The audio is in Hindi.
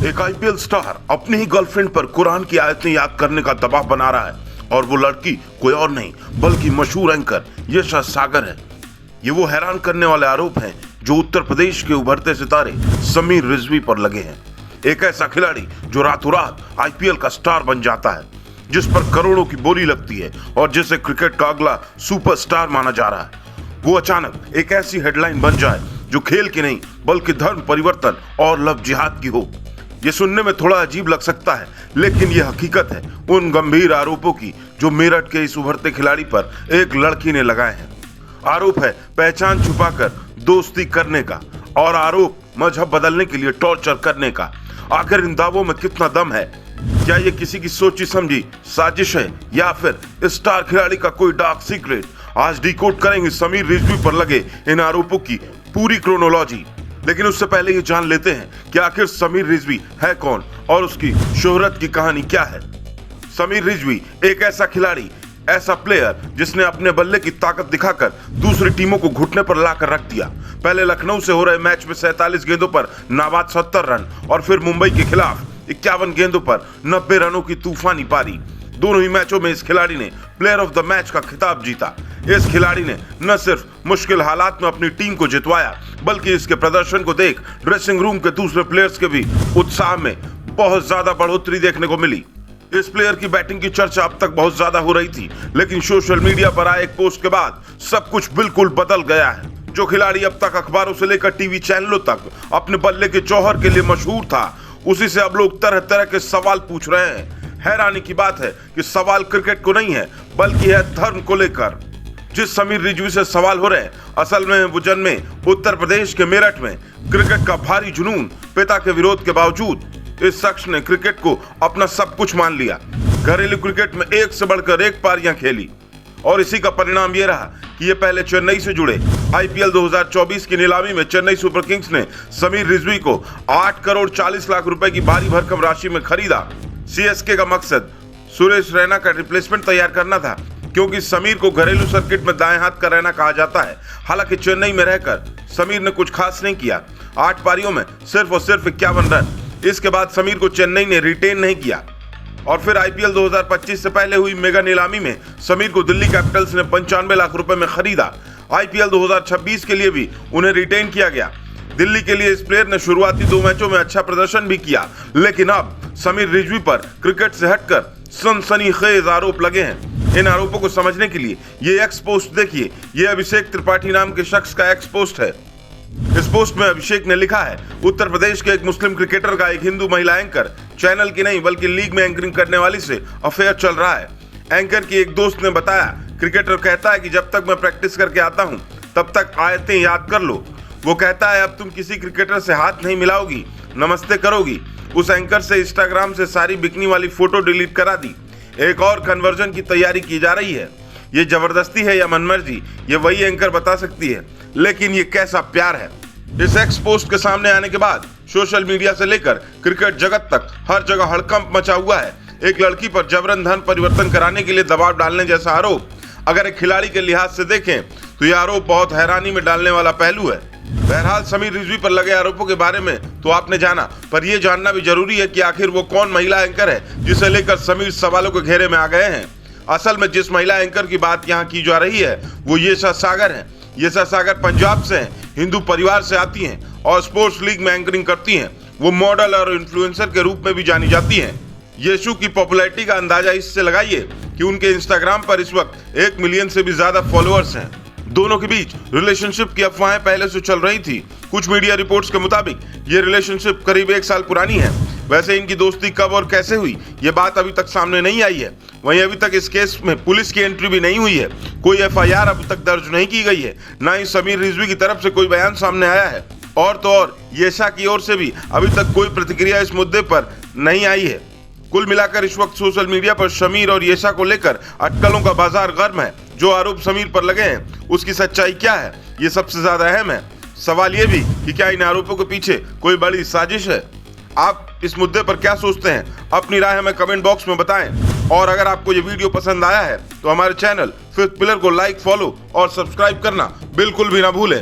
एक आईपीएल स्टार अपनी ही गर्लफ्रेंड पर कुरान की आयतें याद करने का दबाव बना रहा है और वो लड़की कोई और नहीं बल्कि मशहूर एंकर यशा सागर है। ये वो हैरान करने वाले आरोप हैं जो उत्तर प्रदेश के उभरते सितारे समीर रिजवी पर लगे हैं। एक ऐसा खिलाड़ी जो रातों रात आईपीएल का स्टार बन जाता है, जिस पर करोड़ों की बोली लगती है और जिसे क्रिकेट का अगला सुपरस्टार माना जा रहा है। वो अचानक एक ऐसी हेडलाइन बन जाए जो खेल की नहीं बल्कि धर्म परिवर्तन और लव जिहाद की हो। ये सुनने में थोड़ा अजीब लग सकता है, लेकिन ये हकीकत है उन गंभीर आरोपों की जो मेरठ के इस उभरते खिलाड़ी पर एक लड़की ने लगाए हैं। आरोप है पहचान छुपाकर दोस्ती करने का और आरोप मजहब बदलने के लिए टॉर्चर करने का। आखिर इन दावों में कितना दम है? क्या ये किसी की सोची समझी साजिश है या फिर स्टार खिलाड़ी का कोई डार्क सीक्रेट? आज डिकोड करेंगे समीर रिजवी पर लगे इन आरोपों की पूरी क्रोनोलॉजी। लेकिन उससे पहले ये जान लेते हैं कि आखिर समीर रिजवी है कौन और उसकी शोहरत की कहानी क्या है। समीर रिजवी एक ऐसा खिलाड़ी, ऐसा प्लेयर जिसने अपने बल्ले की ताकत दिखाकर दूसरी टीमों को घुटने पर लाकर रख दिया। पहले लखनऊ से हो रहे मैच में 47 गेंदों पर नाबाद 70 रन और फिर मुंबई के खिलाफ 51 गेंदों पर 90 रनों की तूफानी पारी। दोनों ही मैचों में इस खिलाड़ी ने प्लेयर ऑफ द मैच का खिताब जीता। इस खिलाड़ी ने न सिर्फ मुश्किल हालात में अपनी टीम को जितवाया, बल्कि इसके प्रदर्शन को देख ड्रेसिंग रूम के दूसरे प्लेयर्स के भी उत्साह में बहुत ज्यादा बढ़ोतरी देखने को मिली। इस प्लेयर की बैटिंग की चर्चा अब तक बहुत ज्यादा हो रही थी, लेकिन सोशल मीडिया पर आए एक पोस्ट के बाद सब कुछ बिल्कुल बदल गया है। जो खिलाड़ी अब तक अखबारों से लेकर टीवी चैनलों तक अपने बल्ले के जौहर के लिए मशहूर था, उसी से अब लोग तरह तरह के सवाल पूछ रहे हैं। हैरानी की बात है कि सवाल क्रिकेट को नहीं है बल्कि है धर्म को लेकर। जिस समीर रिजवी से सवाल हो रहे हैं, असल में वो जन्मे उत्तर प्रदेश के मेरठ में। क्रिकेट का भारी जुनून, पिता के विरोध के बावजूद इस शख्स ने क्रिकेट को अपना सब कुछ मान लिया। घरेलू क्रिकेट में एक से बढ़कर एक पारियां खेली और इसी का परिणाम ये रहा कि ये पहले चेन्नई से जुड़े। आईपीएल 2024 की नीलामी में चेन्नई सुपर किंग्स ने समीर रिजवी को 8 करोड़ 40 लाख रुपए की भारी भरकम राशि में खरीदा। सीएसके का मकसद सुरेश रैना का रिप्लेसमेंट तैयार करना था, क्योंकि समीर को घरेलू सर्किट में दाएं हाथ का रैना कहा जाता है। हालांकि चेन्नई में रहकर समीर ने कुछ खास नहीं किया। 8 पारियों में सिर्फ और सिर्फ 51 रन। इसके बाद समीर को चेन्नई ने रिटेन नहीं किया और फिर आईपीएल 2025 से पहले हुई मेगा नीलामी में समीर को दिल्ली कैपिटल्स ने 95 लाख रुपए में खरीदा। आईपीएल 2026 के लिए भी उन्हें रिटेन किया गया। दिल्ली के लिए इस प्लेयर ने शुरुआती 2 मैचों में अच्छा प्रदर्शन भी किया, लेकिन अब समीर रिजवी पर क्रिकेट से हटकर सनसनीखेज आरोप लगे हैं। इन आरोपों को समझने के लिए ये एक्स पोस्ट देखिए। ये अभिषेक त्रिपाठी नाम के शख्स का एक्स पोस्ट है। इस पोस्ट में अभिषेक ने लिखा है, उत्तर प्रदेश के एक मुस्लिम क्रिकेटर का एक हिंदू महिला एंकर, चैनल की नहीं बल्कि लीग में एंकरिंग करने वाली से अफेयर चल रहा है। एंकर की एक दोस्त ने बताया, क्रिकेटर कहता है कि जब तक मैं प्रैक्टिस करके आता हूं तब तक आयतें याद कर लो। वो कहता है अब तुम किसी क्रिकेटर से हाथ नहीं मिलाओगी, नमस्ते करोगी। उस एंकर से इंस्टाग्राम से सारी बिकनी वाली फोटो डिलीट करा दी। एक और कन्वर्जन की तैयारी की जा रही है। ये जबरदस्ती है या मनमर्जी, ये वही एंकर बता सकती है, लेकिन ये कैसा प्यार है। इस एक्स पोस्ट के सामने आने के बाद सोशल मीडिया से लेकर क्रिकेट जगत तक हर जगह हड़कंप मचा हुआ है। एक लड़की पर जबरन धन परिवर्तन कराने के लिए दबाव डालने जैसा आरोप अगर एक खिलाड़ी के लिहाज से देखें तो यह आरोप बहुत हैरानी में डालने वाला पहलू है। बहरहाल समीर रिजवी पर लगे आरोपों के बारे में तो आपने जाना, पर यह जानना भी जरूरी है कि आखिर वो कौन महिला एंकर है जिसे लेकर समीर सवालों के घेरे में आ गए हैं। असल में जिस महिला एंकर की बात यहाँ की जा रही है वो यशा सागर है। यशा सागर पंजाब से हैं, हिंदू परिवार से आती हैं और स्पोर्ट्स लीग में एंकरिंग करती हैं। वो मॉडल और इन्फ्लुएंसर के रूप में भी जानी जाती हैं। यशु की पॉपुलैरिटी का अंदाजा इससे लगाइए कि उनके इंस्टाग्राम पर इस वक्त 1 मिलियन से भी ज्यादा फॉलोअर्स हैं। दोनों के बीच रिलेशनशिप की अफवाहें पहले से चल रही थी। कुछ मीडिया रिपोर्ट्स के मुताबिक ये रिलेशनशिप करीब 1 साल पुरानी है। वैसे इनकी दोस्ती कब और कैसे हुई ये बात अभी तक सामने नहीं आई है। वहीं अभी तक इस केस में पुलिस की एंट्री भी नहीं हुई है। कोई एफआईआर अब तक दर्ज नहीं की गई है, ना ही समीर रिजवी की तरफ से कोई बयान सामने आया है। और तो और यशा की ओर से भी अभी तक कोई प्रतिक्रिया इस मुद्दे पर नहीं आई है। कुल मिलाकर इस वक्त सोशल मीडिया पर समीर और यशा को लेकर अटकलों का बाजार गर्म है। जो आरोप समीर पर लगे हैं उसकी सच्चाई क्या है, ये सबसे ज्यादा अहम है। सवाल ये भी कि क्या इन आरोपों के पीछे कोई बड़ी साजिश है। आप इस मुद्दे पर क्या सोचते हैं? अपनी राय हमें कमेंट बॉक्स में बताएं। और अगर आपको ये वीडियो पसंद आया है तो हमारे चैनल फिफ्थ पिलर को लाइक, फॉलो और सब्सक्राइब करना बिल्कुल भी ना भूलें।